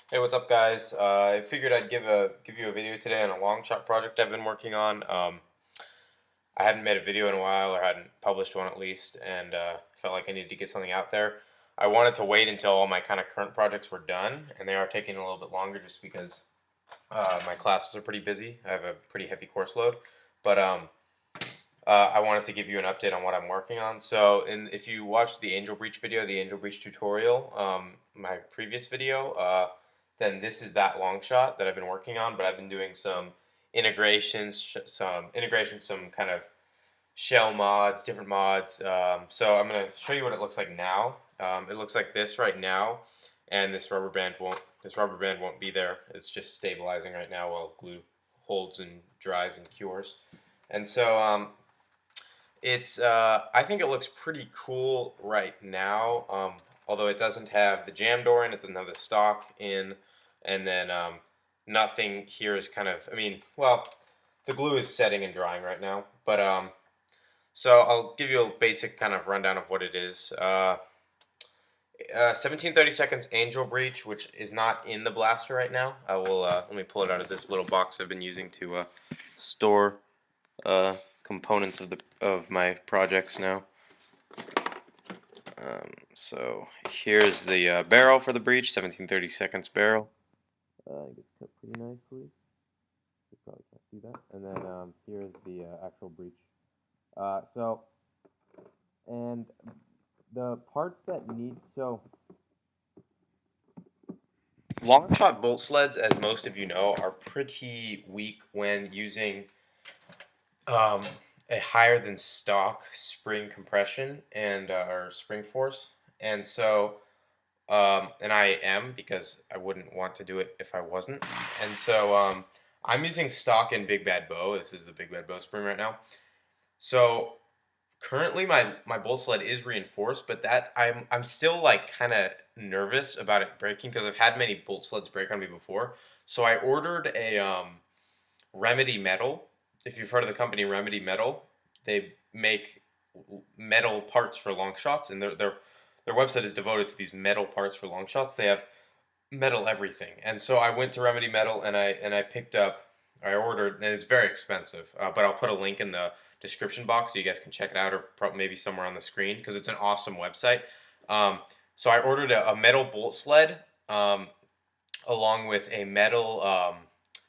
Hey, what's up, guys? I figured I'd give you a video today on a Longshot project I've been working on. I hadn't made a video in a while, or hadn't published one at least, and felt like I needed to get something out there. I wanted to wait until all my kind of current projects were done, and they are taking a little bit longer just because my classes are pretty busy. I have a pretty heavy course load, but I wanted to give you an update on what I'm working on. So, if you watched the Angel Breach video, the Angel Breach tutorial, my previous video, then this is that long shot that I've been working on. But I've been doing some some kind of shell mods, different mods. So I'm gonna show you what it looks like now. It looks like this right now, and this rubber band won't be there. It's just stabilizing right now while glue holds and dries and cures. And so I think it looks pretty cool right now. Although it doesn't have the jam door in, it doesn't have the stock in, and then nothing here is kind of. I mean, well, the glue is setting and drying right now, but so I'll give you a basic kind of rundown of what it is. 1730 seconds Angel Breach, which is not in the blaster right now. I will let me pull it out of this little box I've been using to store components of my projects now. So here's the barrel for the breach, 1730 seconds barrel. It gets cut pretty nicely. You probably can't see that. And then here's the actual breach. And the parts that need Longshot bolt sleds, as most of you know, are pretty weak when using um, a higher than stock spring compression and or spring force, and so and I am, because I wouldn't want to do it if I wasn't, and so I'm using stock and Big Bad Bow. This is the Big Bad Bow spring right now. So currently my bolt sled is reinforced, but that I'm still like kind of nervous about it breaking because I've had many bolt sleds break on me before. So I ordered a Remedy Metal. If you've heard of the company Remedy Metal, they make metal parts for long shots, and their website is devoted to these metal parts for long shots. They have metal everything, and so I went to Remedy Metal and I picked up. I ordered, and it's very expensive, but I'll put a link in the description box so you guys can check it out, or probably maybe somewhere on the screen, because it's an awesome website. So I ordered a metal bolt sled along with a metal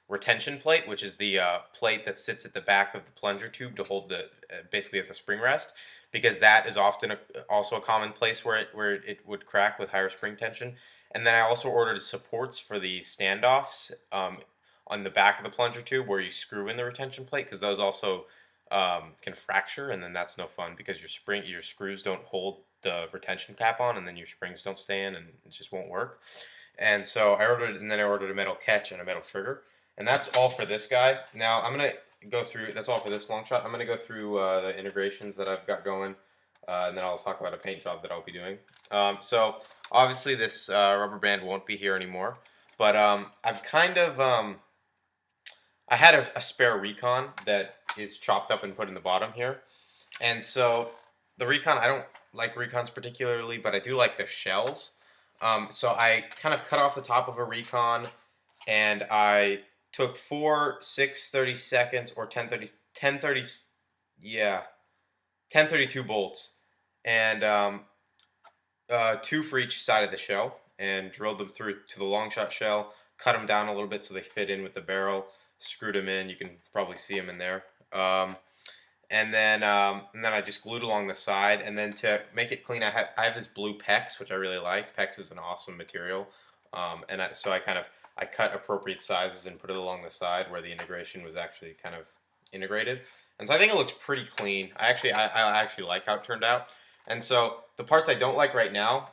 retention plate, which is the plate that sits at the back of the plunger tube to hold the basically as a spring rest, because that is often also a common place where it would crack with higher spring tension. And then I also ordered supports for the standoffs on the back of the plunger tube where you screw in the retention plate, because those also can fracture, and then that's no fun because your screws don't hold the retention cap on, and then your springs don't stay in, and it just won't work. And so I ordered a metal catch and a metal trigger, and that's all for this guy. Now I'm gonna go through. That's all for this long shot. I'm gonna go through the integrations that I've got going, and then I'll talk about a paint job that I'll be doing. So obviously this rubber band won't be here anymore, but I've kind of I had a spare Recon that is chopped up and put in the bottom here, and so the Recon, I don't like Recons particularly, but I do like their shells. So I kind of cut off the top of a Recon, and I took 4 6/30 seconds or 1030, yeah, 1032 bolts, and 2 for each side of the shell, and drilled them through to the long shot shell, cut them down a little bit so they fit in with the barrel, screwed them in. You can probably see them in there. And then I just glued along the side, and then to make it clean, I have this blue PEX, which I really like. PEX is an awesome material, so I cut appropriate sizes and put it along the side where the integration was actually kind of integrated, and so I think it looks pretty clean. I actually like how it turned out. And so the parts I don't like right now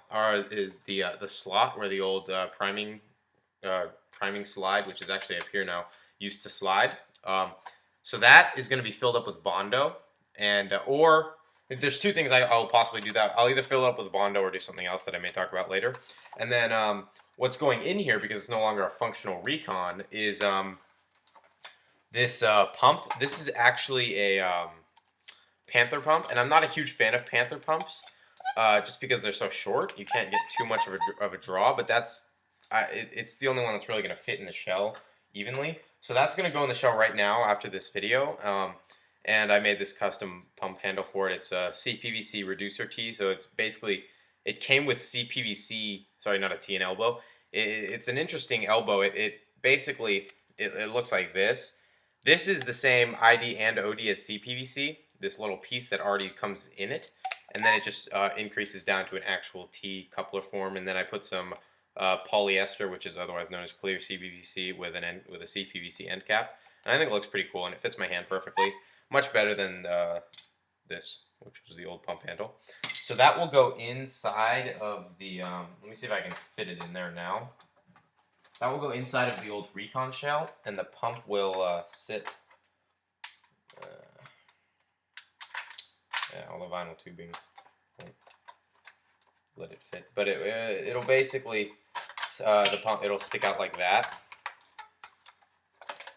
is the slot where the old priming slide, which is actually up here now, used to slide. So that is going to be filled up with Bondo, and or there's 2 things I'll possibly do that. I'll either fill it up with Bondo or do something else that I may talk about later. And then what's going in here, because it's no longer a functional Recon, is this pump. This is actually a Panther pump, and I'm not a huge fan of Panther pumps, just because they're so short. You can't get too much of a draw, but that's it's the only one that's really going to fit in the shell evenly. So that's going to go in the shell right now after this video. And I made this custom pump handle for it. It's a CPVC reducer tee. So it's basically, it came with CPVC, sorry, not a T, an elbow. It's an interesting elbow. It basically, it looks like this. This is the same ID and OD as CPVC, this little piece that already comes in it. And then it just increases down to an actual T coupler form. And then I put some polyester, which is otherwise known as clear CPVC, with a CPVC end cap. And I think it looks pretty cool, and it fits my hand perfectly. Much better than this, which was the old pump handle. So that will go inside of the, let me see if I can fit it in there now. That will go inside of the old Recon shell, and the pump will sit, yeah, all the vinyl tubing won't let it fit. But it'll basically, the pump, it'll stick out like that.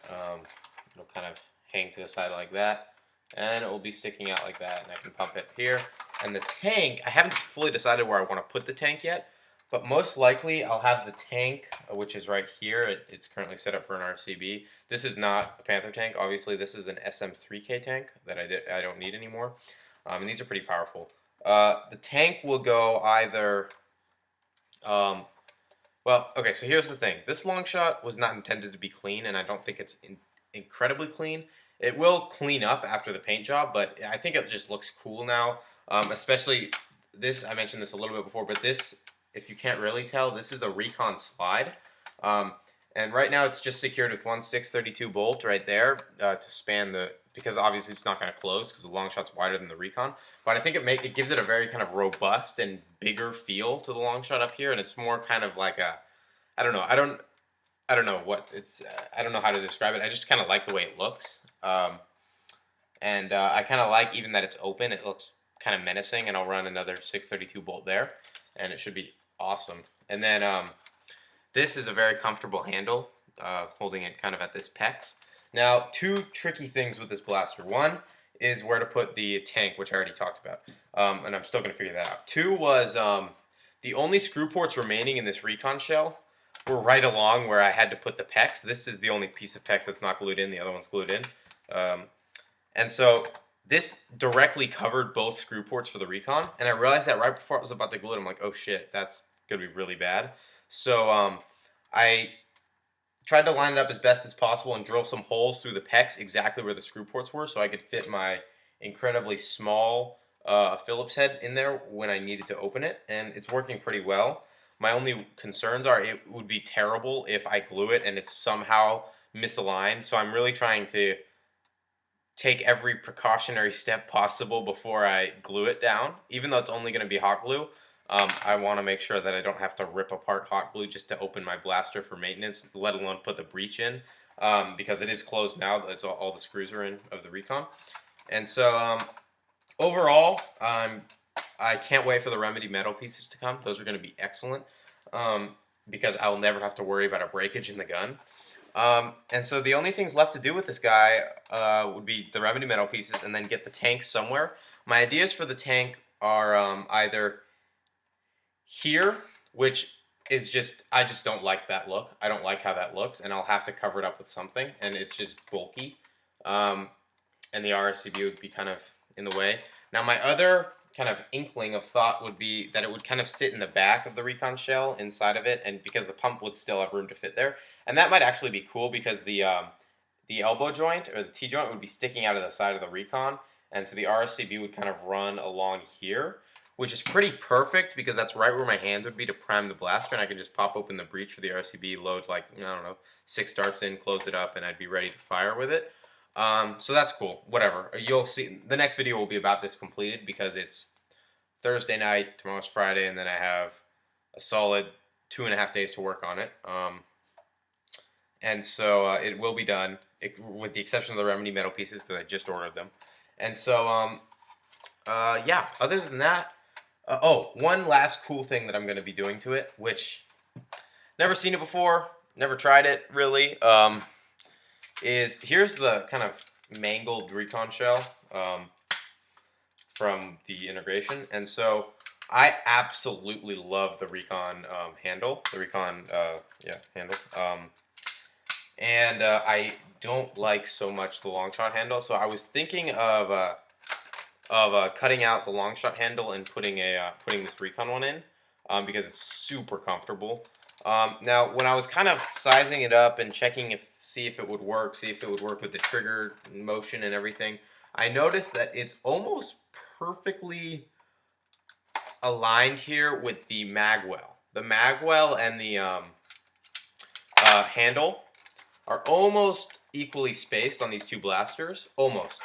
It'll kind of hang to the side like that, and it will be sticking out like that, and I can pump it here. And the tank, I haven't fully decided where I want to put the tank yet, but most likely I'll have the tank, which is right here. It's currently set up for an RCB. This is not a Panther tank. Obviously, this is an SM3K tank that I don't need anymore. And these are pretty powerful. The tank will go either, well, okay, so here's the thing. This Longshot was not intended to be clean, and I don't think it's incredibly clean. It will clean up after the paint job, but I think it just looks cool now. Especially this, I mentioned this a little bit before, but this, if you can't really tell, this is a Recon slide. And right now it's just secured with one 632 bolt right there to span the, because obviously it's not going to close because the Longshot's wider than the Recon. But I think it gives it a very kind of robust and bigger feel to the Longshot up here, and it's more kind of like a, I don't know, I don't know what it's, I don't know how to describe it. I just kind of like the way it looks. And I kind of like even that it's open. It looks kind of menacing, and I'll run another 632 bolt there, and it should be awesome. And then this is a very comfortable handle, holding it kind of at this pecs. Now, two tricky things with this blaster. One is where to put the tank, which I already talked about, and I'm still going to figure that out. Two was the only screw ports remaining in this Recon shell were right along where I had to put the pecs. This is the only piece of pecs that's not glued in. The other one's glued in. And so this directly covered both screw ports for the Recon, and I realized that right before I was about to glue it. I'm like, oh shit, that's going to be really bad. So I tried to line it up as best as possible and drill some holes through the pecs exactly where the screw ports were so I could fit my incredibly small Phillips head in there when I needed to open it, and it's working pretty well. My only concerns are it would be terrible if I glue it and it's somehow misaligned, so I'm really trying to take every precautionary step possible before I glue it down. Even though it's only going to be hot glue, I want to make sure that I don't have to rip apart hot glue just to open my blaster for maintenance, let alone put the breech in, because it is closed now. That's all the screws are in of the Recon. And so overall, I can't wait for the Remedy metal pieces to come. Those are going to be excellent, because I'll never have to worry about a breakage in the gun. And so the only things left to do with this guy would be the Remedy metal pieces and then get the tank somewhere. My ideas for the tank are either here, which is just, I just don't like that look. I don't like how that looks, and I'll have to cover it up with something, and it's just bulky. And the RSCB would be kind of in the way. Now my other kind of inkling of thought would be that it would kind of sit in the back of the Recon shell inside of it, and because the pump would still have room to fit there. And that might actually be cool because the elbow joint or the T-joint would be sticking out of the side of the Recon, and so the RSCB would kind of run along here, which is pretty perfect because that's right where my hand would be to prime the blaster, and I could just pop open the breech for the RCB, load like, I don't know, 6 darts in, close it up, and I'd be ready to fire with it. So that's cool. Whatever. You'll see. The next video will be about this completed because it's Thursday night, tomorrow's Friday, and then I have a solid 2.5 days to work on it. And so it will be done, with the exception of the Remedy metal pieces because I just ordered them. And so, yeah, other than that, oh, one last cool thing that I'm going to be doing to it, which never seen it before, never tried it really, is here's the kind of mangled Recon shell from the integration. And so I absolutely love the Recon handle, the Recon handle, and I don't like so much the Longshot handle. So I was thinking of cutting out the Longshot handle and putting this Recon one in, because it's super comfortable. Now, when I was kind of sizing it up and checking see if it would work, see if it would work with the trigger motion and everything, I noticed that it's almost perfectly aligned here with the magwell. The magwell and the handle are almost equally spaced on these two blasters. Almost,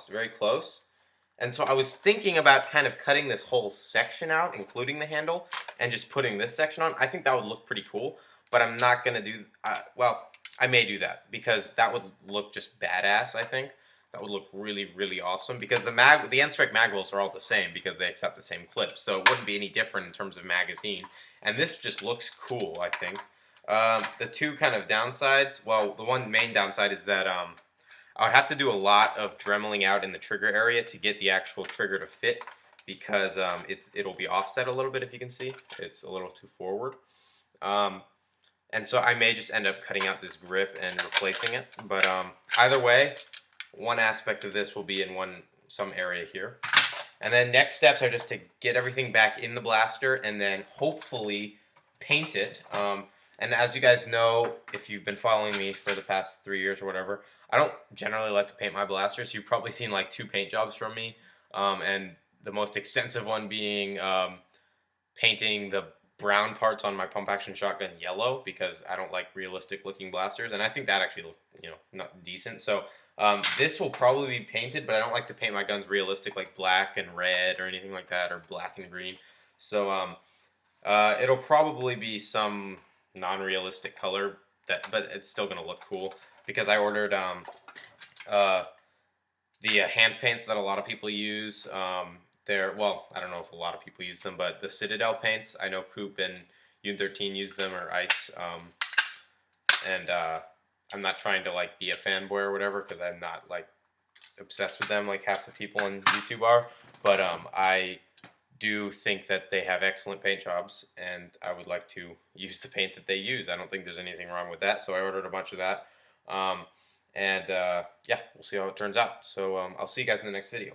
very close. And so I was thinking about kind of cutting this whole section out, including the handle, and just putting this section on. I think that would look pretty cool, but I'm not going to do, well, I may do that because that would look just badass, I think. That would look really, really awesome because the N-Strike magwells are all the same because they accept the same clips, so it wouldn't be any different in terms of magazine. And this just looks cool, I think. The two kind of downsides, well, the one main downside is that I would have to do a lot of dremeling out in the trigger area to get the actual trigger to fit because it'll be offset a little bit, if you can see. It's a little too forward. And so I may just end up cutting out this grip and replacing it. But either way, one aspect of this will be in some area here. And then next steps are just to get everything back in the blaster and then hopefully paint it. And as you guys know, if you've been following me for the past 3 years or whatever, I don't generally like to paint my blasters. You've probably seen like 2 paint jobs from me, and the most extensive one being painting the brown parts on my pump action shotgun yellow because I don't like realistic looking blasters, and I think that actually looked, not decent. So this will probably be painted, but I don't like to paint my guns realistic like black and red or anything like that, or black and green. So it'll probably be some non-realistic color but it's still gonna look cool because I ordered the hand paints that a lot of people use. Well, I don't know if a lot of people use them, but the Citadel paints, I know Coop and Un13 use them, or Ice. And I'm not trying to like be a fanboy or whatever because I'm not like obsessed with them like half the people on YouTube are. But I do think that they have excellent paint jobs, and I would like to use the paint that they use. I don't think there's anything wrong with that, so I ordered a bunch of that. Yeah, we'll see how it turns out. So I'll see you guys in the next video.